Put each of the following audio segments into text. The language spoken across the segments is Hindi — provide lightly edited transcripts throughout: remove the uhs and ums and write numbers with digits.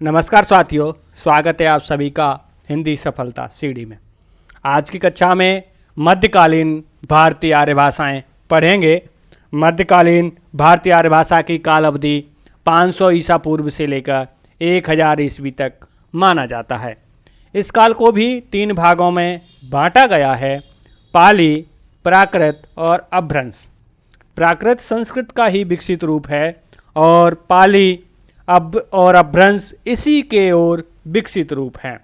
नमस्कार साथियों, स्वागत है आप सभी का हिंदी सफलता सीढ़ी में। आज की कक्षा में मध्यकालीन भारतीय आर्य भाषाएं पढ़ेंगे। मध्यकालीन भारतीय आर्य भाषा की काल अवधि 500 ईसा पूर्व से लेकर 1000 ईस्वी तक माना जाता है। इस काल को भी 3 भागों में बांटा गया है: पाली, प्राकृत और अभ्रंश। प्राकृत संस्कृत का ही विकसित रूप है और पाली और अभ्रंश इसी के ओर विकसित रूप हैं।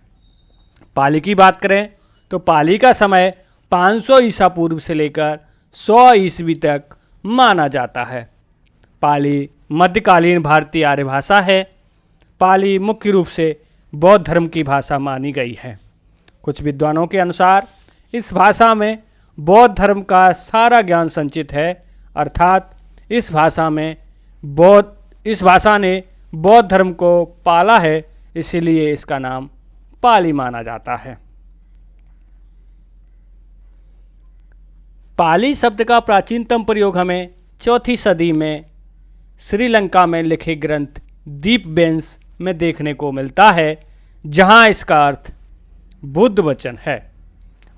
पाली की बात करें तो पाली का समय 500 ईसा पूर्व से लेकर 100 ईस्वी तक माना जाता है। पाली मध्यकालीन भारतीय आर्य भाषा है। पाली मुख्य रूप से बौद्ध धर्म की भाषा मानी गई है। कुछ विद्वानों के अनुसार इस भाषा में बौद्ध धर्म का सारा ज्ञान संचित है, अर्थात इस भाषा ने बौद्ध धर्म को पाला है, इसीलिए इसका नाम पाली माना जाता है। पाली शब्द का प्राचीनतम प्रयोग हमें 4वीं सदी में श्रीलंका में लिखे ग्रंथ दीपवंश में देखने को मिलता है, जहां इसका अर्थ बुद्ध वचन है।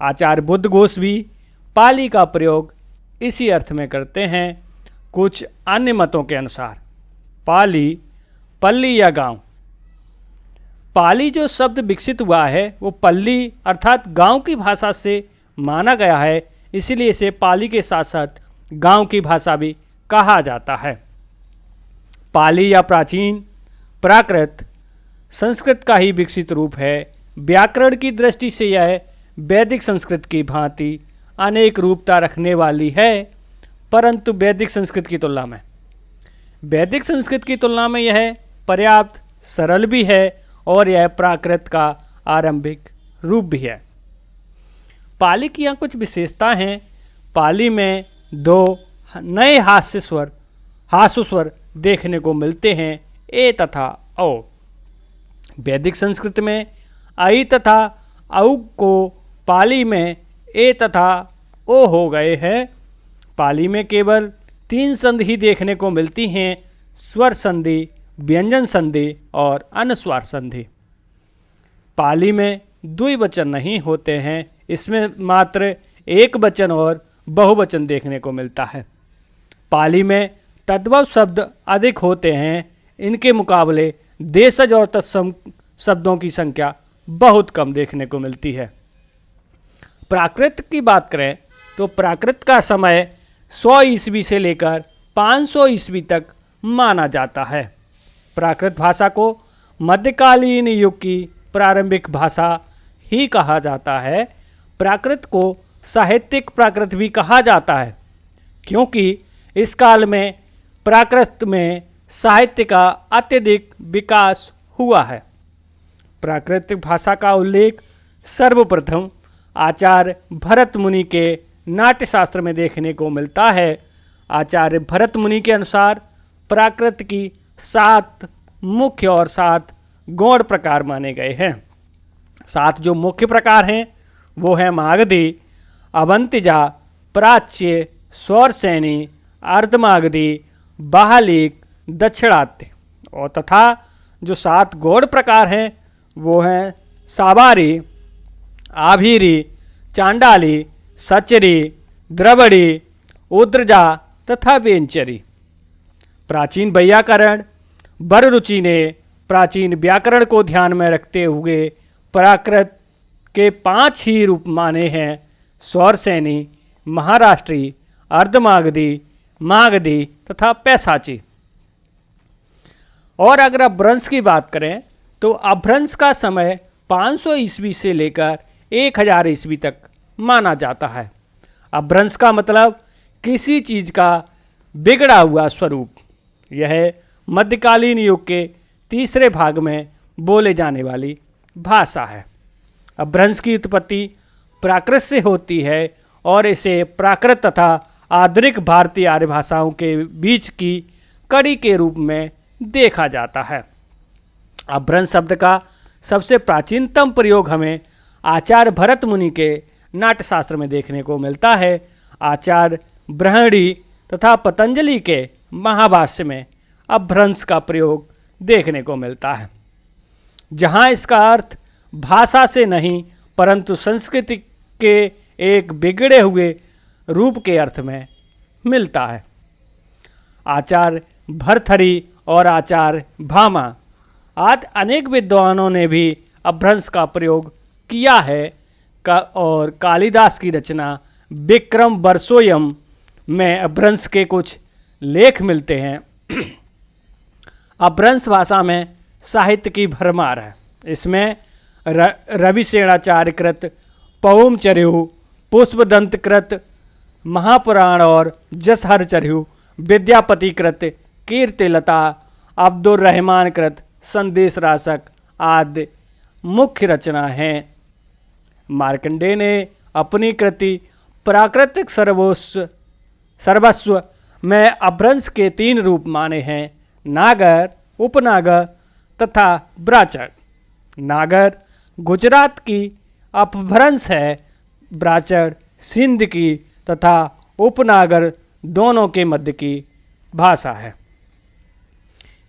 आचार्य बुद्ध घोष भी पाली का प्रयोग इसी अर्थ में करते हैं। कुछ अन्य मतों के अनुसार पाली पल्ली या गांव। पाली जो शब्द विकसित हुआ है वो पल्ली अर्थात गांव की भाषा से माना गया है, इसीलिए इसे पाली के साथ साथ गांव की भाषा भी कहा जाता है। पाली या प्राचीन प्राकृत संस्कृत का ही विकसित रूप है। व्याकरण की दृष्टि से यह वैदिक संस्कृत की भांति अनेक रूपता रखने वाली है, परंतु वैदिक संस्कृत की तुलना में यह पर्याप्त सरल भी है और यह प्राकृत का आरंभिक रूप भी है। पाली की यहाँ कुछ विशेषता हैं। पाली में 2 नए हास्य स्वर देखने को मिलते हैं, ए तथा औ। वैदिक संस्कृत में आई तथा औ को पाली में ए तथा ओ हो गए हैं। पाली में केवल 3 संधि ही देखने को मिलती हैं: स्वर संधि, व्यंजन संधि और अनुस्वार संधि। पाली में द्विवचन नहीं होते हैं, इसमें मात्र एक वचन और बहुवचन देखने को मिलता है। पाली में तद्भव शब्द अधिक होते हैं। इनके मुकाबले देशज और तत्सम शब्दों की संख्या बहुत कम देखने को मिलती है। प्राकृत की बात करें तो प्राकृत का समय 100 ईस्वी से लेकर 500 ईस्वी तक माना जाता है। प्राकृत भाषा को मध्यकालीन युग की प्रारंभिक भाषा ही कहा जाता है। प्राकृत को साहित्यिक प्राकृत भी कहा जाता है, क्योंकि इस काल में प्राकृत में साहित्य का अत्यधिक विकास हुआ है। प्राकृतिक भाषा का उल्लेख सर्वप्रथम आचार्य भरत मुनि के नाट्यशास्त्र में देखने को मिलता है। आचार्य भरत मुनि के अनुसार प्राकृत की 7 मुख्य और 7 गौण प्रकार माने गए हैं। 7 जो मुख्य प्रकार हैं वो हैं मागधी, अवंतिजा, प्राच्य, स्वरसैनी, अर्धमागधी, बाहलिक, दक्षिणात्य। और तथा जो 7 गौण प्रकार हैं वो हैं साबारी, आभीरी, चांडाली, सचरी, द्रवड़ी, उद्रजा तथा वेंचरी। प्राचीन वैयाकरण वररुचि ने प्राचीन व्याकरण को ध्यान में रखते हुए प्राकृत के 5 ही रूप माने हैं: स्वरसैनी, महाराष्ट्री, अर्धमागधी, मागधी तथा पैसाची। और अगर अभ्रंश की बात करें तो अभ्रंश का समय 500 ईस्वी से लेकर 1000 ईस्वी तक माना जाता है। अभ्रंश का मतलब किसी चीज का बिगड़ा हुआ स्वरूप। यह मध्यकालीन युग के तीसरे भाग में बोले जाने वाली भाषा है। अभ्रंश की उत्पत्ति प्राकृत से होती है और इसे प्राकृत तथा आधुनिक भारतीय आर्य भाषाओं के बीच की कड़ी के रूप में देखा जाता है। अभ्रंश शब्द का सबसे प्राचीनतम प्रयोग हमें आचार्य भरत मुनि के नाट्यशास्त्र में देखने को मिलता है। आचार्य बृहणी तथा पतंजलि के महाभाष्य में अभ्रंश का प्रयोग देखने को मिलता है। जहाँ इसका अर्थ भाषा से नहीं परंतु संस्कृति के एक बिगड़े हुए रूप के अर्थ में मिलता है। आचार्य भर्तृहरि और आचार्य भामा आज अनेक विद्वानों ने भी अपभ्रंश का प्रयोग किया है और कालिदास की रचना विक्रम वर्षोयम में अपभ्रंश के कुछ लेख मिलते हैं। अपभ्रंश भाषा में साहित्य की भरमार है। इसमें रविसेनाचार्य कृत पौमचर्यु, पुष्पदंत कृत महापुराण और जसहरचर्यु, विद्यापति कृत कीर्तिलता, अब्दुर रहमान कृत संदेश रासक आदि मुख्य रचना हैं। मार्कंडेय ने अपनी कृति प्राकृतिक सर्वस्व में अपभ्रंश के 3 रूप माने हैं: नागर, उपनागर तथा ब्राचर। नागर गुजरात की अपभ्रंश है, ब्राचर सिंध की तथा उपनागर दोनों के मध्य की भाषा है।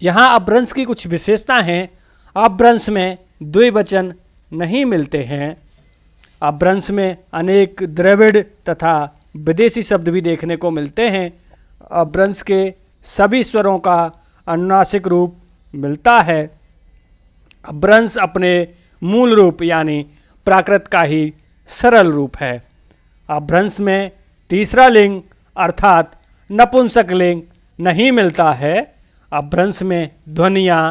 यहाँ अपभ्रंश की कुछ विशेषता हैं। अपभ्रंश में द्विवचन नहीं मिलते हैं। अपभ्रंश में अनेक द्रविड़ तथा विदेशी शब्द भी देखने को मिलते हैं। अपभ्रंश के सभी स्वरों का अनुनासिक रूप मिलता है। अपभ्रंश अपने मूल रूप यानी प्राकृत का ही सरल रूप है। अपभ्रंश में तीसरा लिंग अर्थात नपुंसक लिंग नहीं मिलता है। अपभ्रंश में ध्वनियाँ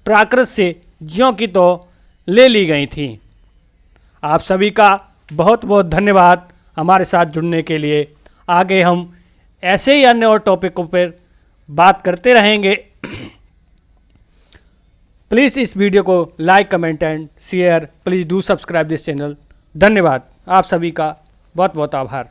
प्राकृत से ज्यों की तो ले ली गई थीं। आप सभी का बहुत बहुत धन्यवाद हमारे साथ जुड़ने के लिए। आगे हम ऐसे ही अन्य और टॉपिकों पर बात करते रहेंगे। प्लीज़ इस वीडियो को like, comment and share. Please do subscribe this channel. धन्यवाद। आप सभी का बहुत बहुत आभार।